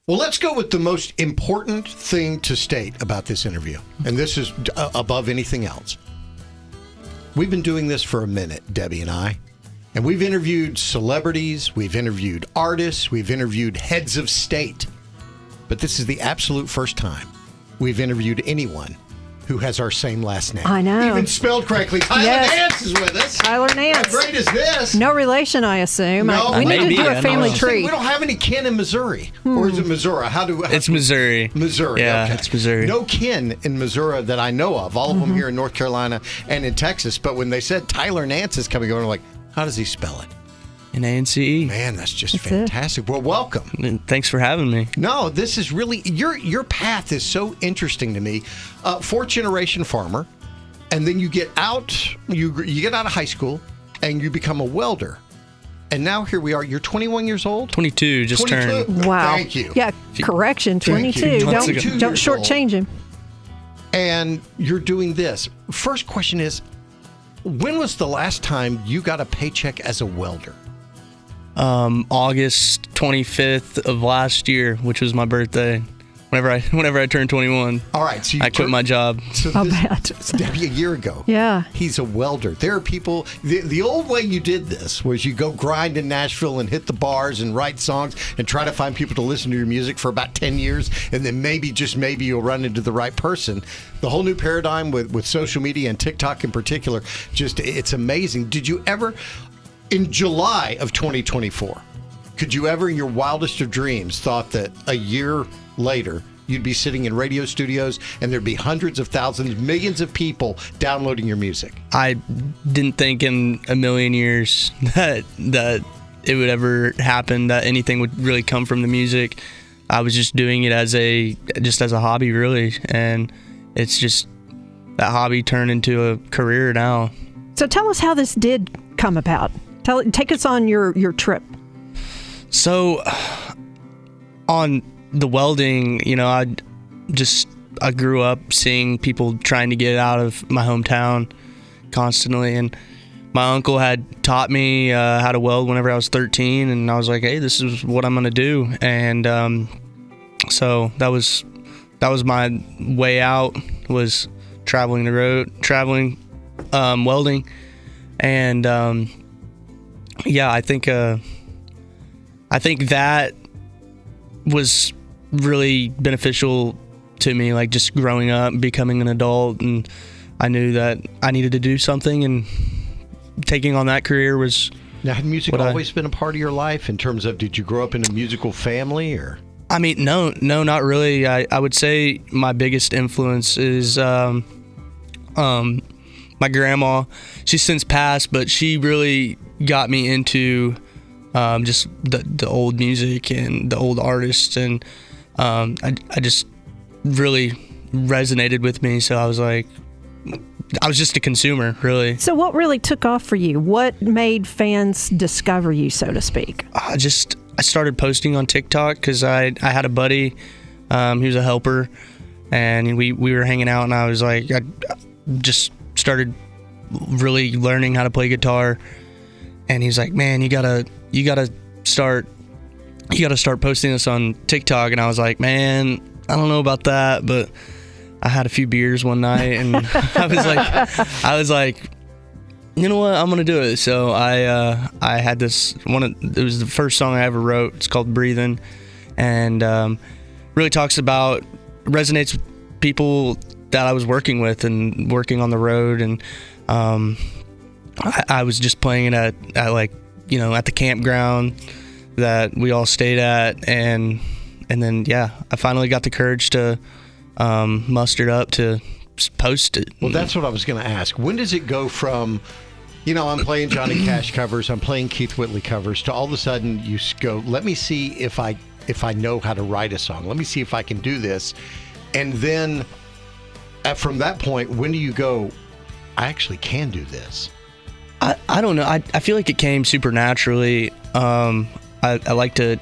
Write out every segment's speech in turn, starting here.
Well, let's go with the most important thing to state about this interview. And this is above anything else. We've been doing this for a minute, Debbie and I. And we've interviewed celebrities, we've interviewed artists, we've interviewed heads of state. But this is the absolute first time we've interviewed anyone who has our same last name. I know. Even spelled correctly. Tyler Nance is with us. Tyler Nance. How great is this? No relation, I assume. No, we need to do a family tree. We don't have any kin in Missouri. Or is it Missouri? It's Missouri. Missouri. Yeah, okay. it's Missouri. No kin in Missouri that I know of. All of them here in North Carolina and in Texas. But when they said Tyler Nance is coming over, I'm like, how does he spell it? N-A-N-C-E. Man, that's just fantastic. Well, welcome. And thanks for having me. No, this is really, your path is so interesting to me. Fourth generation farmer, and then you get out, you get out of high school, and you become a welder. And now here we are. You're 21 years old? 22, just 22. turned. Wow. Thank you. Yeah, correction, 22. Don't shortchange him. And you're doing this. First question is, when was the last time you got a paycheck as a welder? August 25th of last year, which was my birthday. Whenever I turned 21, all right, so I quit my job. So Debbie, a year ago. Yeah. He's a welder. There are people, the old way you did this was you go grind in Nashville and hit the bars and write songs and try to find people to listen to your music for about 10 years, and then maybe, just maybe, you'll run into the right person. The whole new paradigm with social media and TikTok in particular, just, it's amazing. Did you ever, in July of 2024, could you ever in your wildest of dreams thought that a year later you'd be sitting in radio studios and there'd be hundreds of thousands, millions of people downloading your music? I didn't think in a million years that it would ever happen, that anything would really come from the music. I was just doing it as a hobby, really, and it's just that hobby turned into a career now. So tell us how this did come about. Take us on your trip. So on the welding, I grew up seeing people trying to get out of my hometown constantly, and my uncle had taught me how to weld whenever I was 13, and I was like, hey, this is what I'm gonna do. And so that was my way out, was traveling the road, welding. And I think that was really beneficial to me, like just growing up, becoming an adult, and I knew that I needed to do something, and taking on that career was. Now, had music always been a part of your life in terms of, did you grow up in a musical family, or? I mean, no, not really. I would say my biggest influence is my grandma. She's since passed, but she really got me into just the old music and the old artists, and I just really resonated with me. So I was just a consumer, really. So what really took off for you? What made fans discover you, so to speak? I started posting on TikTok because I had a buddy, he was a helper, and we were hanging out, and I was like, I just started really learning how to play guitar, and he's like, man, you gotta start posting this on TikTok. And I was like, man, I don't know about that, but I had a few beers one night, and I was like, you know what, I'm gonna do it. So I had this it was the first song I ever wrote. It's called Breathing, and really resonates with people that I was working with and working on the road. And I was just playing it at the campground that we all stayed at, and then I finally got the courage to muster it up to post it. Well, that's what I was going to ask. When does it go from, I'm playing Johnny Cash covers, I'm playing Keith Whitley covers, to all of a sudden you go, let me see if I know how to write a song. Let me see if I can do this. And then from that point, when do you go, I actually can do this? I don't know. I feel like it came super naturally. I like to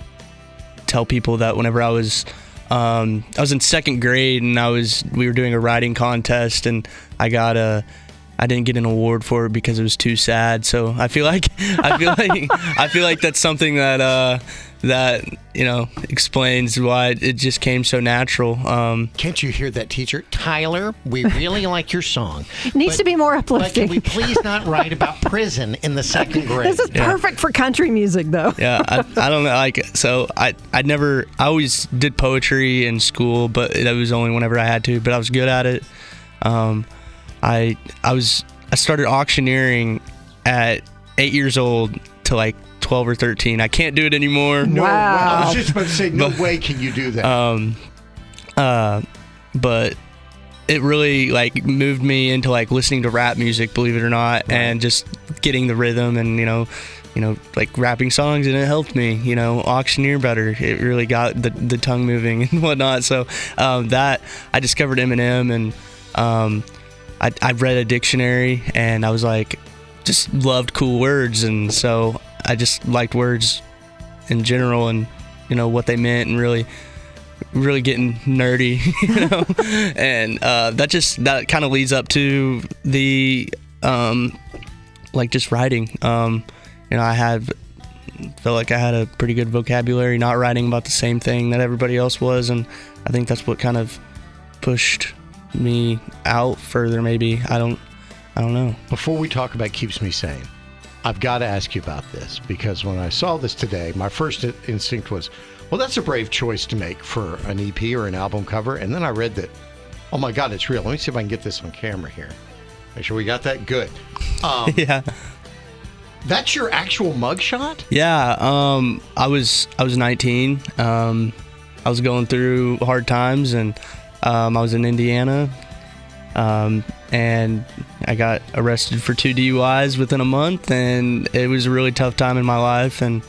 tell people that whenever I was in second grade, and we were doing a writing contest, and I didn't get an award for it because it was too sad. So I feel like that's something that that explains why it just came so natural. Can't you hear that, teacher? Tyler, we really like your song. It needs to be more But can uplifting. we please not write about prison in the second grade? This is perfect for country music, though. Yeah, I don't know. Like, so I always did poetry in school, but that was only whenever I had to. But I was good at it. I started auctioneering at 8 years old to like 12 or 13. I can't do it anymore. No, Wow. I was just about to say, no way can you do that. But it really like moved me into like listening to rap music, believe it or not, and just getting the rhythm and like rapping songs, and it helped me auctioneer better. It really got the tongue moving and whatnot. So that I discovered Eminem, and I read a dictionary, and I was like, just loved cool words, and so I just liked words in general, and what they meant, and really getting nerdy, and that kind of leads up to the like just writing. I felt like I had a pretty good vocabulary, not writing about the same thing that everybody else was, and I think that's what kind of pushed me out further. Maybe I don't know. Before we talk about Keeps Me Sane, I've got to ask you about this, because when I saw this today, my first instinct was, well, that's a brave choice to make for an EP or an album cover. And then I read that, oh my God, it's real. Let me see if I can get this on camera here. Make sure we got that. Good. Yeah. That's your actual mugshot? Yeah. I was 19. I was going through hard times, and I was in Indiana. And I got arrested for 2 DUIs within a month, and it was a really tough time in my life. And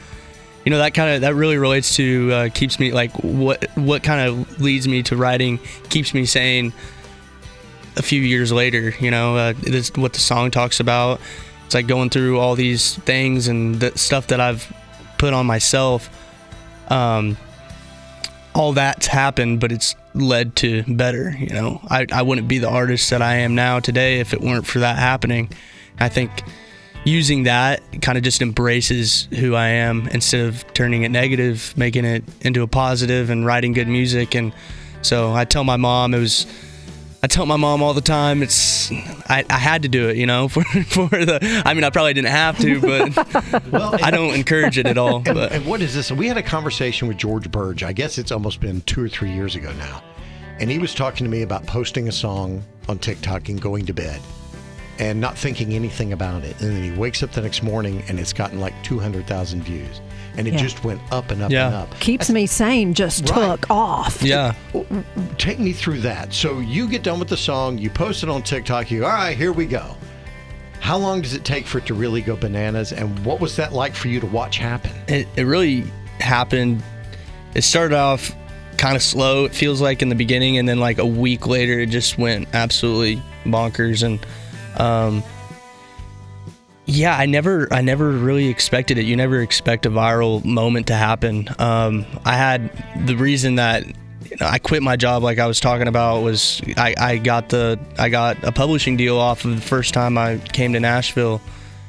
that really relates to keeps me, like, what kind of leads me to writing Keeps Me Sane a few years later. This what the song talks about. It's like going through all these things and the stuff that I've put on myself. All that's happened, but it's led to better. I wouldn't be the artist that I am now today if it weren't for that happening. I think using that kind of just embraces who I am, instead of turning it negative, making it into a positive and writing good music. And so I tell my mom all the time, I had to do it, I probably didn't have to, but Well, I don't encourage it at all. But And what is this? We had a conversation with George Burge. I guess it's almost been 2 or 3 years ago now. And he was talking to me about posting a song on TikTok and going to bed and not thinking anything about it. And then he wakes up the next morning and it's gotten like 200,000 views. And it just went up and up and up. Keeps Me Sane just took off. yeah. Take me through that. So you get done with the song, you post it on TikTok, all right, here we go. How long does it take for it to really go bananas? And what was that like for you to watch happen? It really happened. It started off kind of slow, it feels like, in the beginning, and then like a week later it just went absolutely bonkers. And I never really expected it. You never expect a viral moment to happen. I had the reason that I quit my job, like I was talking about, was I got a publishing deal off of the first time I came to Nashville,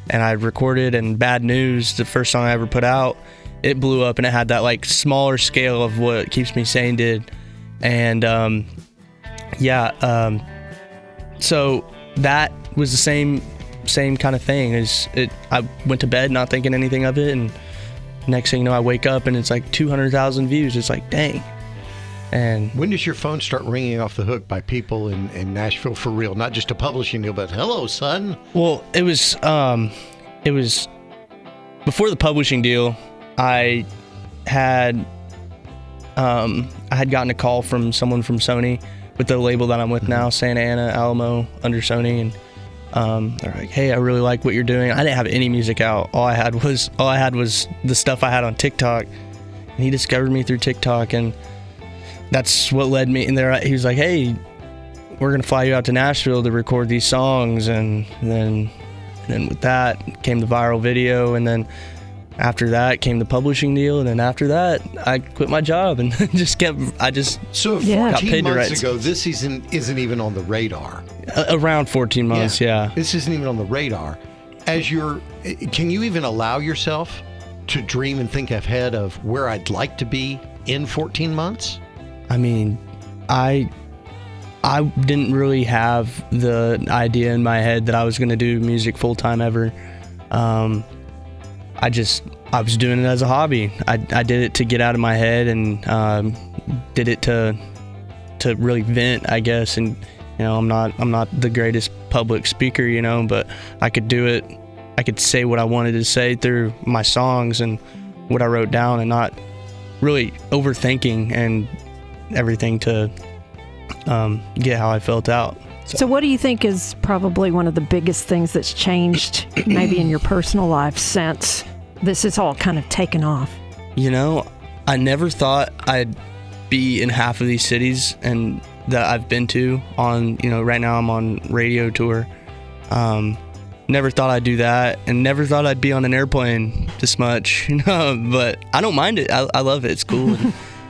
and I recorded, and Bad News, the first song I ever put out, it blew up, and it had that like smaller scale of what Keeps Me Sane did. And so that was the same kind of thing. I went to bed not thinking anything of it, and next thing you know, I wake up and it's like 200,000 views. It's like, dang. And when does your phone start ringing off the hook by people in Nashville for real? Not just a publishing deal, but hello, son. Well, it was before the publishing deal. I had gotten a call from someone from Sony with the label that I'm with now, Santa Ana Alamo under Sony, and they're like, "Hey, I really like what you're doing." I didn't have any music out. All I had was the stuff I had on TikTok, and he discovered me through TikTok, and that's what led me in there. He was like, "Hey, we're gonna fly you out to Nashville to record these songs," and then with that came the viral video, and then after that came the publishing deal, and then after that I quit my job and So got 14 paid to months write. ago, this isn't even on the radar. Around 14 months, yeah. This isn't even on the radar. Can you even allow yourself to dream and think ahead of where I'd like to be in 14 months? I mean, I didn't really have the idea in my head that I was going to do music full time ever. I was doing it as a hobby. I did it to get out of my head, and did it to really vent, I guess. And I'm not the greatest public speaker, but I could do it. I could say what I wanted to say through my songs and what I wrote down, and not really overthinking and everything to get how I felt out. So what do you think is probably one of the biggest things that's changed maybe in your personal life since this is all kind of taken off? I never thought I'd be in half of these cities and that I've been to on, right now I'm on radio tour. Never thought I'd do that, and never thought I'd be on an airplane this much, but I don't mind it. I love it. It's cool.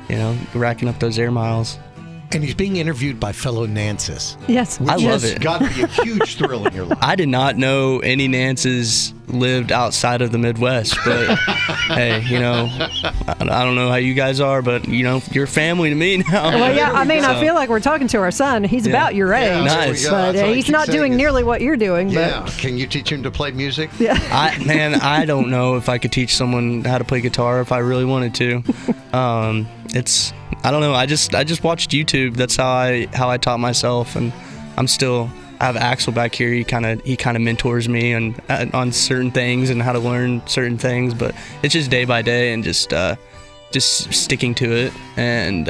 And, racking up those air miles. And he's being interviewed by fellow Nances. Yes. I love it. It's got to be a huge thrill in your life. I did not know any Nances lived outside of the Midwest, but hey, I don't know how you guys are, but you're family to me now. Well, yeah, I feel like we're talking to our son. He's about your age, Yeah, Nice. but he's not doing nearly what you're doing. Yeah. Can you teach him to play music? Yeah. I don't know if I could teach someone how to play guitar if I really wanted to. I don't know. I just watched YouTube. That's how I taught myself, and I have Axel back here. He kind of mentors me on certain things and how to learn certain things. But it's just day by day and just sticking to it. And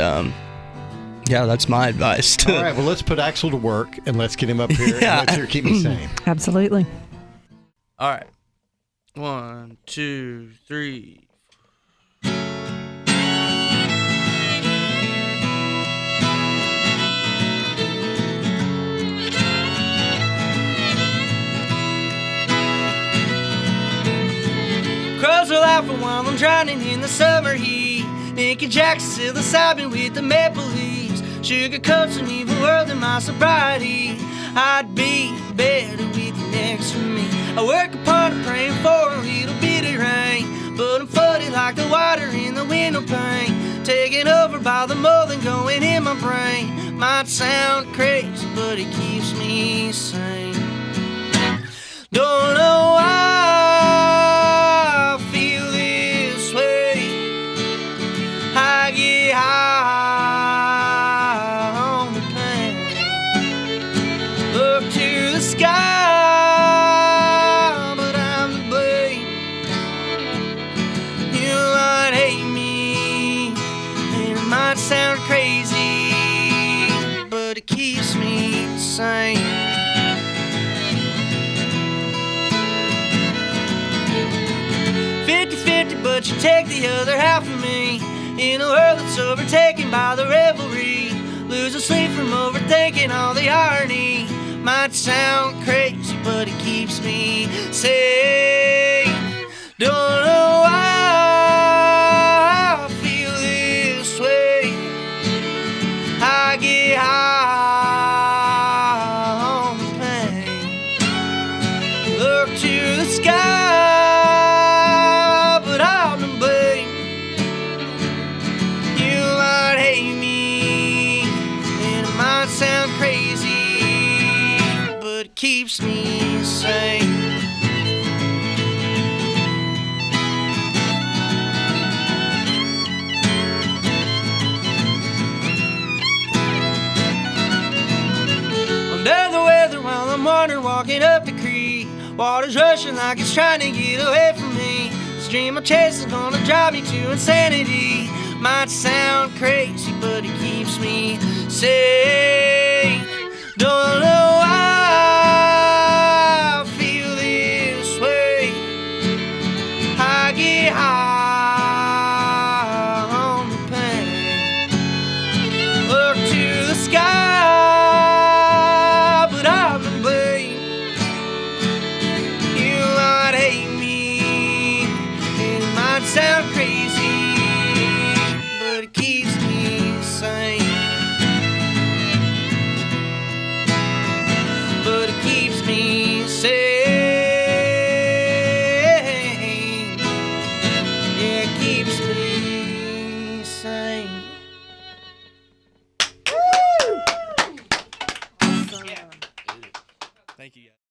yeah, that's my advice. All right. Well, let's put Axel to work and let's get him up here and let's hear Keep Me Sane. Absolutely. All right. 1, 2, 3. Crows are laughing while I'm drowning in the summer heat. Nick and Jack psilocybin with the maple leaves. Sugar coats an evil world in my sobriety. I'd be better with you next to me. I work upon it, praying for a little bit of rain, but I'm flooded like the water in the window pane. Taken over by the mold and going in my brain. Might sound crazy, but it keeps me sane. Don't know why I feel this way. I get high on the pain. Look to the sky, but I'm to blame. You might hate me, and it might sound crazy, but it keeps me sane. 50-50, but you take the other half of me. In a world that's overtaken by the revelry, losing sleep from overthinking all the irony. Might sound crazy, but it keeps me sane. Don't know why I feel this way. I get high on the pain. Look to the sky, but I'm to blame. You might hate me, and it might sound crazy, but it keeps me sane. Under the weather while I'm wandering, walking up the creek. Water's rushing like it's trying to get away from me. The stream I'm chasing gonna drive me to insanity. Might sound crazy, but it keeps me sane. Don't know why I feel this way. I get high on the pain. Look to the sky, but I'm to blame. You might hate me, and it might sound crazy, but it keeps me sane. Thank you, guys.